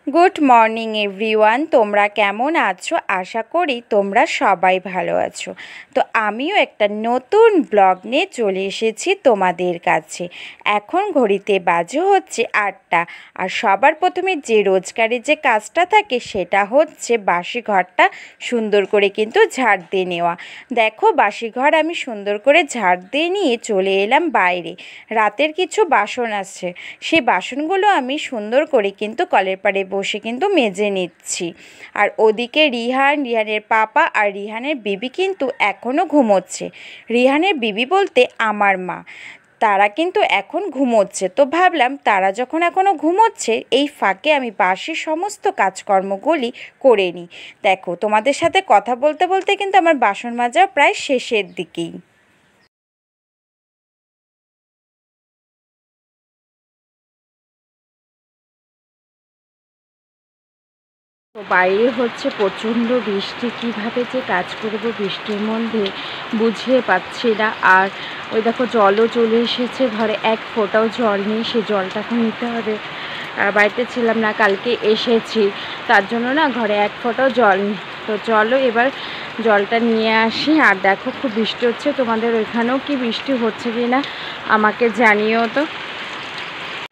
Good morning everyone, তোমরা কেমন আছো? আশা করি তোমরা সবাই ভালো আছো। তো আমিও একটা নতুন ব্লগ নিয়ে চলে এসেছি তোমাদের কাছে। এখন ঘড়িতে বাজে হচ্ছে 8টা। আর সবার প্রথমে যে রোজগারের যে কাজটা থাকে সেটা হচ্ছে বাসি ঘরটা সুন্দর করে কিন্তু ঝাড় দিয়ে নেওয়া। দেখো, বাসি ঘর আমি সুন্দর করে ঝাড় দিয়ে নিয়ে চলে এলাম বাইরে। রাতের কিছু বাসন আছে, সেই বাসনগুলো আমি সুন্দর করে কিন্তু কলের পাড়ে বসে কিন্তু মেজে নিচ্ছি। আর ওদিকে রিহানের পাপা আর রিহানের বিবি কিন্তু এখনও ঘুমোচ্ছে। রিহানের বিবি বলতে আমার মা, তারা কিন্তু এখন ঘুমোচ্ছে। তো ভাবলাম তারা যখন এখনও ঘুমোচ্ছে, এই ফাঁকে আমি বাসি সমস্ত কাজকর্মগুলি করে নিই। দেখো, তোমাদের সাথে কথা বলতে বলতে কিন্তু আমার বাসন মাজা প্রায় শেষের দিকেই। তো বাইরে হচ্ছে প্রচণ্ড বৃষ্টি, কিভাবে যে কাজ করব বৃষ্টির মধ্যে বুঝিয়ে পাচ্ছি না। আর ওই দেখো, জলও চলে এসেছে ঘরে, এক ফোঁটাও জল নেই, সে জলটা এখন নিতে হবে। বাড়িতে ছিলাম না, কালকে এসেছি, তার জন্য না ঘরে এক ফোঁটাও জল নেই। তো চলো এবার জলটা নিয়ে আসি। আর দেখো, খুব বৃষ্টি হচ্ছে। তোমাদের ওইখানেও কি বৃষ্টি হচ্ছে কি না আমাকে জানিও তো।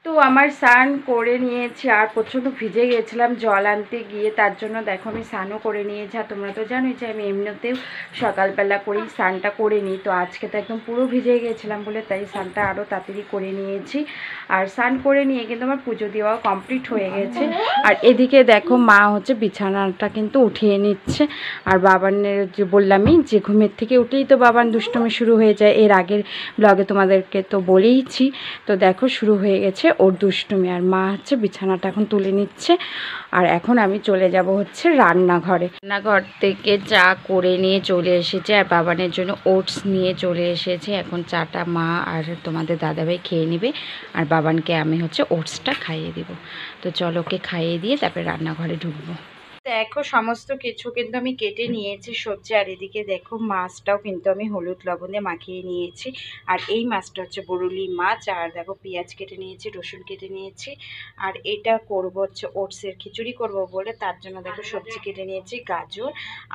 তো আমার স্নান করে নিয়েছি, আর প্রচণ্ড ভিজে গেছিলাম জল আনতে গিয়ে, তার জন্য দেখো আমি স্নানও করে নিয়েছি। আর তোমরা তো জানোই যে আমি এমনিতেও সকালবেলা করেই স্নানটা করে নিই। তো আজকে তো একদম পুরো ভিজে গিয়েছিলাম বলে তাই স্নানটা আরও তাড়াতাড়ি করে নিয়েছি। আর স্নান করে নিয়ে কিন্তু আমার পুজো দেওয়া কমপ্লিট হয়ে গেছে। আর এদিকে দেখো, মা হচ্ছে বিছানাটা কিন্তু উঠিয়ে নিচ্ছে। আর বাবানের যে বললামই যে ঘুমের থেকে উঠেই তো বাবান দুষ্টুমি শুরু হয়ে যায়, এর আগের ব্লগে তোমাদেরকে তো বলেইছি। তো দেখো, শুরু হয়ে গেছে ওর দুষ্টুমি। আর মা হচ্ছে বিছানাটা এখন তুলে নিচ্ছে। আর এখন আমি চলে যাব হচ্ছে রান্নাঘর থেকে চা করে নিয়ে চলে এসেছে, আর বাবানের জন্য ওটস নিয়ে চলে এসেছে। এখন চাটা মা আর তোমাদের দাদাভাই খেয়ে নেবে, আর বাবানকে আমি হচ্ছে ওটসটা খাইয়ে দিব। তো চলো, ওকে খাইয়ে দিয়ে তারপরে রান্নাঘরে ঢুকবো। দেখো, সমস্ত কিছু কিন্তু আমি কেটে নিয়েছি সবজি। আর এদিকে দেখো, মাছটাও কিন্তু আমি হলুদ লবণ দিয়ে মাখিয়ে নিয়েছি। আর এই মাছটা হচ্ছে বরুলি মাছ। আর দেখো, পেঁয়াজ কেটে নিয়েছি, রসুন কেটে নিয়েছি। আর এটা করব হচ্ছে ওটসের খিচুড়ি করব বলে, তার জন্য দেখো সবজি কেটে নিয়েছি, গাজর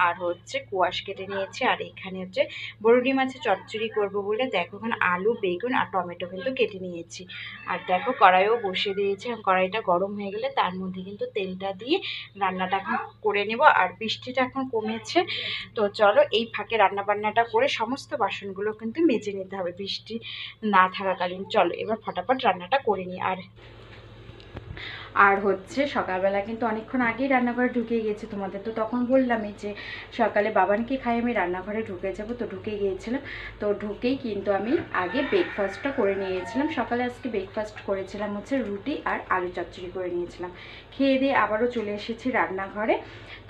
আর হচ্ছে কোয়াশ কেটে নিয়েছি। আর এখানে হচ্ছে বরুলি মাছের চচ্চড়ি করব বলে দেখো এখানে আলু, বেগুন আর টমেটো কিন্তু কেটে নিয়েছি। আর দেখো, কড়াইও বসিয়ে দিয়েছি। কড়াইটা গরম হয়ে গেলে তার মধ্যে কিন্তু তেলটা দিয়ে রান্নাটা এখন করে নেব। আর বৃষ্টিটা এখন কমেছে, তো চলো এই ফাঁকে রান্নাবান্নাটা করে সমস্ত বাসনগুলো কিন্তু মেজে নিতে হবে বৃষ্টি না থাকাকালীন। চলো এবার ফটাফট রান্নাটা করে নিই। আর হচ্ছে সকালবেলা কিন্তু অনেকক্ষণ আগেই রান্নাঘরে ঢুকে গিয়েছে। তোমাদের তো তখন বললামই যে সকালে বাবানকে খাই আমি রান্নাঘরে ঢুকে যাব। তো ঢুকে গিয়েছিলাম। তো ঢুকেই কিন্তু আমি আগে ব্রেকফাস্টটা করে নিয়েছিলাম। সকালে আজকে ব্রেকফাস্ট করেছিলাম হচ্ছে রুটি আর আলু চচ্চড়ি করে নিয়েছিলাম। খেয়ে দিয়ে আবারও চলে এসেছি রান্নাঘরে।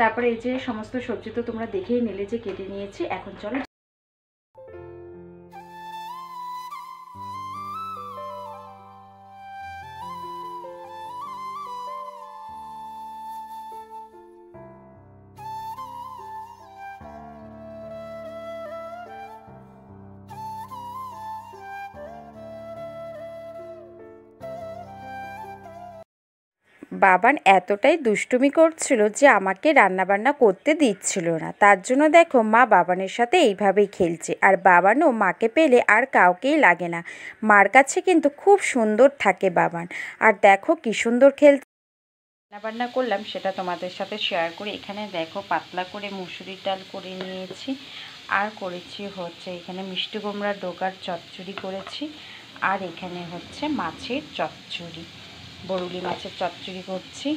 তারপরে এই যে সমস্ত সবজি তো তোমরা দেখেই নিলে যে কেটে নিয়েছি। এখন চলো বাবান এতটাই দুষ্টুমি করছিল যে আমাকে রান্নাবান্না করতে দিচ্ছিল না। তার জন্য দেখো, মা বাবানের সাথে এইভাবেই খেলছে। আর বাবানও মাকে পেলে আর কাউকেই লাগে না, মার কাছে কিন্তু খুব সুন্দর থাকে বাবান। আর দেখো কি সুন্দর খেলছে। রান্নাবান্না করলাম সেটা তোমাদের সাথে শেয়ার করি। এখানে দেখো, পাতলা করে মুসুরির ডাল করে নিয়েছি। আর করেছি হচ্ছে এখানে মিষ্টি কুমড়ার ডোকার চচ্চড়ি করেছি। আর এখানে হচ্ছে মাছের চচ্চড়ি, বরুলি মাছের চচ্চড়ি করছি।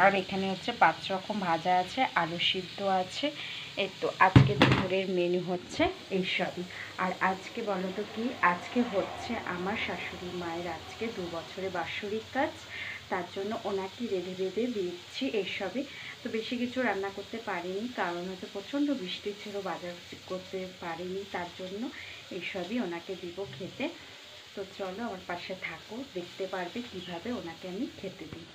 আর এখানে হচ্ছে 5 রকম ভাজা আছে, আলু সিদ্ধ আছে। এই তো আজকে দুপুরের মেনু হচ্ছে এইসবই। আর আজকে বলো তো কি, আজকে হচ্ছে আমার শাশুড়ি মায়ের আজকে 2 বছরের বাৎসরিক কাজ। তার জন্য ওনাকে রেঁধে বেঁধে দিচ্ছি এইসবই। তো বেশি কিছু রান্না করতে পারিনি, কারণ হচ্ছে প্রচণ্ড বৃষ্টি ছিল, বাজার করতে পারিনি, তার জন্য এইসবই ওনাকে দিব খেতে। তো চলো আমার পাশে থাকো, দেখতে পারবে কিভাবে ওনাকে আমি খেতে দিই।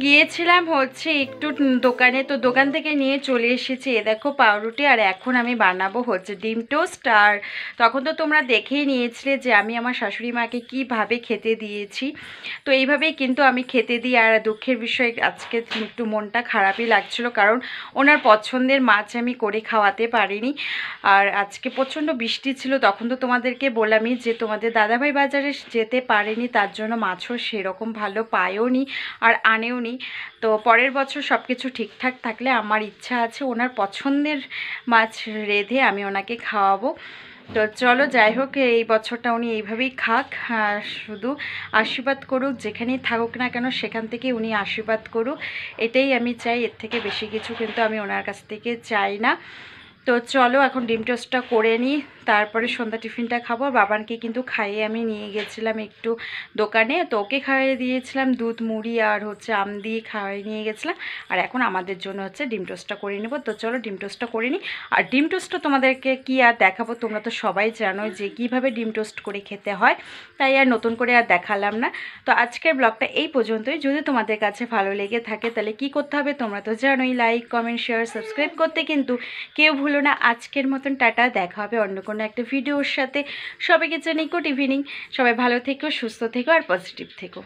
গিয়েছিলাম হচ্ছে একটু দোকানে, তো দোকান থেকে নিয়ে চলে এসেছি এ দেখো পাউরুটি। আর এখন আমি বানাবো হচ্ছে ডিম টোস্ট। আর তখন তো তোমরা দেখেই নিয়েছিলে যে আমি আমার শাশুড়ি মাকে কীভাবে খেতে দিয়েছি। তো এইভাবেই কিন্তু আমি খেতে দিই। আর দুঃখের বিষয় আজকে একটু মনটা খারাপই লাগছিল, কারণ ওনার পছন্দের মাছ আমি করে খাওয়াতে পারিনি। আর আজকে প্রচণ্ড বৃষ্টি ছিল, তখন তো তোমাদেরকে বললামই যে তোমাদের দাদাভাই বাজারে যেতে পারেনি, তার জন্য মাছও সেরকম ভালো পায়ও নি আর আনেও নি। তো পরের বছর সব কিছু ঠিকঠাক থাকলে আমার ইচ্ছা আছে ওনার পছন্দের মাছ রেঁধে আমি ওনাকে খাওয়াবো। তো চলো যাই হোক, এই বছরটা উনি এইভাবেই খাক, শুধু আশীর্বাদ করুক, যেখানেই থাকুক না কেন সেখান থেকে উনি আশীর্বাদ করুক, এটাই আমি চাই। এর থেকে বেশি কিছু কিন্তু আমি ওনার কাছ থেকে চাই না। তো চলো এখন ডিম টোস্টটা করে নিই, তারপরে সন্ধ্যা টিফিনটা খাবো। বাবানকে কিন্তু খাইয়ে আমি নিয়ে গেছিলাম একটু দোকানে, তো ওকে খাইয়ে দিয়েছিলাম দুধ মুড়ি আর হচ্ছে আম দিয়ে খাইয়ে নিয়ে গেছিলাম। আর এখন আমাদের জন্য হচ্ছে ডিম টোস্টটা করে নেব। তো চলো ডিম টোস্টটা করে নিই। আর ডিম টোস্টটা তোমাদেরকে কি আর দেখাবো, তোমরা তো সবাই জানো যে কীভাবে ডিম টোস্ট করে খেতে হয়, তাই আর নতুন করে আর দেখালাম না। তো আজকের ব্লগটা এই পর্যন্তই। যদি তোমাদের কাছে ভালো লেগে থাকে তাহলে কি করতে হবে তোমরা তো জানোই, লাইক কমেন্ট শেয়ার সাবস্ক্রাইব করতে কিন্তু কেউ ভুলো না। আজকের মতন টাটা, দেখা হবে অন্য কোনো একটা ভিডিওর সাথে। সবাইকে জানাই গুড ইভিনিং, সবাই ভালো থেকো, সুস্থ থেকো আর পজিটিভ থেকো।